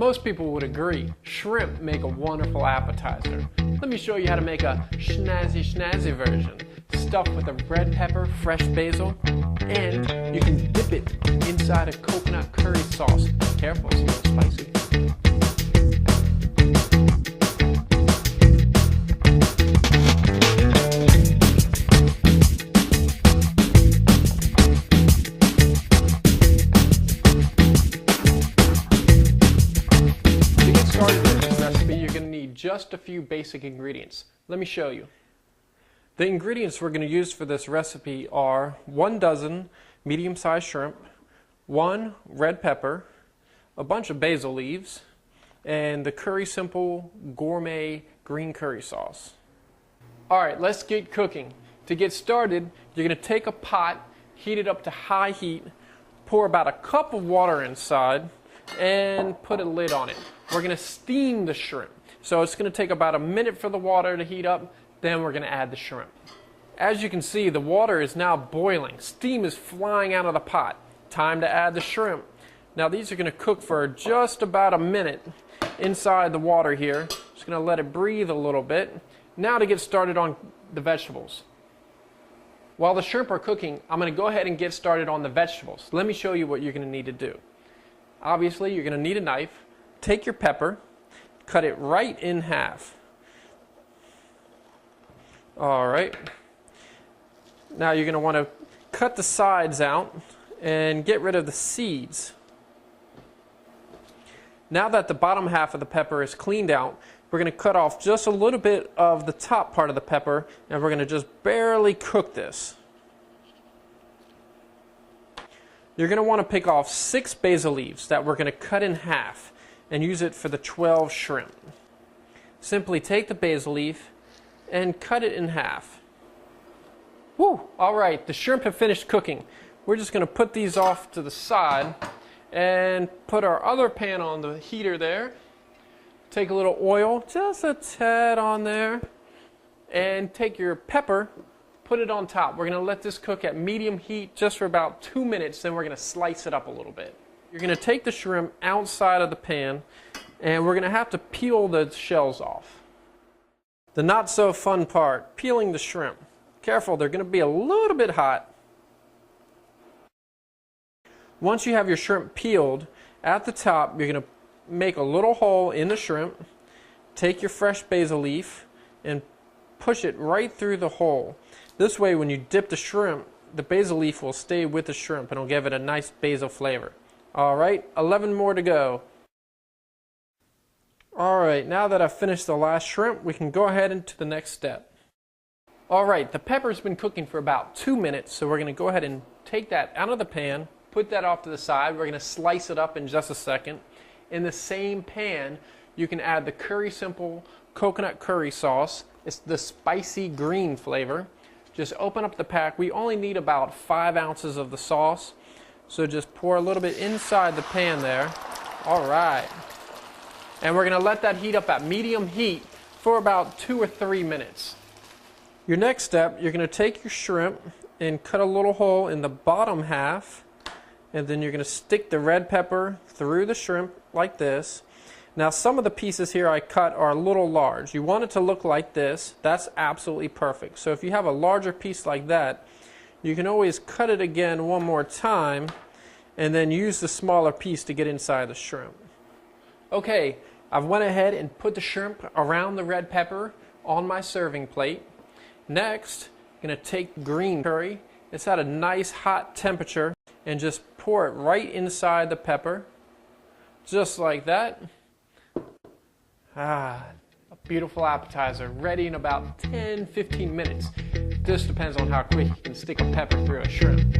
Most people would agree, shrimp make a wonderful appetizer. Let me show you how to make a snazzy version. Stuffed with a red pepper, fresh basil, and you can dip it inside a coconut curry sauce. Careful, it's a little spicy. Just a few basic ingredients. Let me show you. The ingredients we're going to use for this recipe are 1 dozen medium-sized shrimp, 1 red pepper, a bunch of basil leaves, and the CurrySimple gourmet green curry sauce. Alright, let's get cooking. To get started, you're going to take a pot, heat it up to high heat, pour about a cup of water inside, and put a lid on it. We're going to steam the shrimp. So it's going to take about a minute for the water to heat up, then we're going to add the shrimp. As you can see, the water is now boiling. Steam is flying out of the pot. Time to add the shrimp. Now these are going to cook for just about a minute inside the water here. Just going to let it breathe a little bit. Now to get started on the vegetables. While the shrimp are cooking, I'm going to go ahead and get started on the vegetables. Let me show you what you're going to need to do. Obviously, you're going to need a knife. Take your pepper. Cut it right in half. Alright. Now you're going to want to cut the sides out and get rid of the seeds. Now that the bottom half of the pepper is cleaned out, we're going to cut off just a little bit of the top part of the pepper, and we're going to just barely cook this. You're going to want to pick off 6 basil leaves that we're going to cut in half and use it for the 12 shrimp. Simply take the basil leaf and cut it in half. Woo! Alright, the shrimp have finished cooking. We're just going to put these off to the side and put our other pan on the heater there. Take a little oil, just a tad on there, and take your pepper, put it on top. We're going to let this cook at medium heat just for about 2 minutes, then we're going to slice it up a little bit. You're going to take the shrimp outside of the pan, and we're going to have to peel the shells off. The not so fun part, peeling the shrimp. Careful, they're going to be a little bit hot. Once you have your shrimp peeled, at the top you're going to make a little hole in the shrimp, take your fresh basil leaf, and push it right through the hole. This way when you dip the shrimp, the basil leaf will stay with the shrimp and it'll give it a nice basil flavor. Alright, 11 more to go. Alright, now that I've finished the last shrimp, we can go ahead into the next step. Alright, the pepper's been cooking for about 2 minutes, so we're going to go ahead and take that out of the pan, put that off to the side. We're going to slice it up in just a second. In the same pan, you can add the CurrySimple coconut curry sauce. It's the spicy green flavor. Just open up the pack. We only need about 5 ounces of the sauce. So just pour a little bit inside the pan there. Alright. And we're going to let that heat up at medium heat for about 2 or 3 minutes. Your next step, you're going to take your shrimp and cut a little hole in the bottom half. And then you're going to stick the red pepper through the shrimp like this. Now some of the pieces here I cut are a little large. You want it to look like this. That's absolutely perfect. So if you have a larger piece like that, you can always cut it again one more time and then use the smaller piece to get inside the shrimp. Okay, I've went ahead and put the shrimp around the red pepper on my serving plate. Next, I'm going to take green curry. It's at a nice hot temperature and just pour it right inside the pepper. Just like that. Ah, a beautiful appetizer, ready in about 10-15 minutes. Just depends on how quick you can stick a pepper through a shrimp.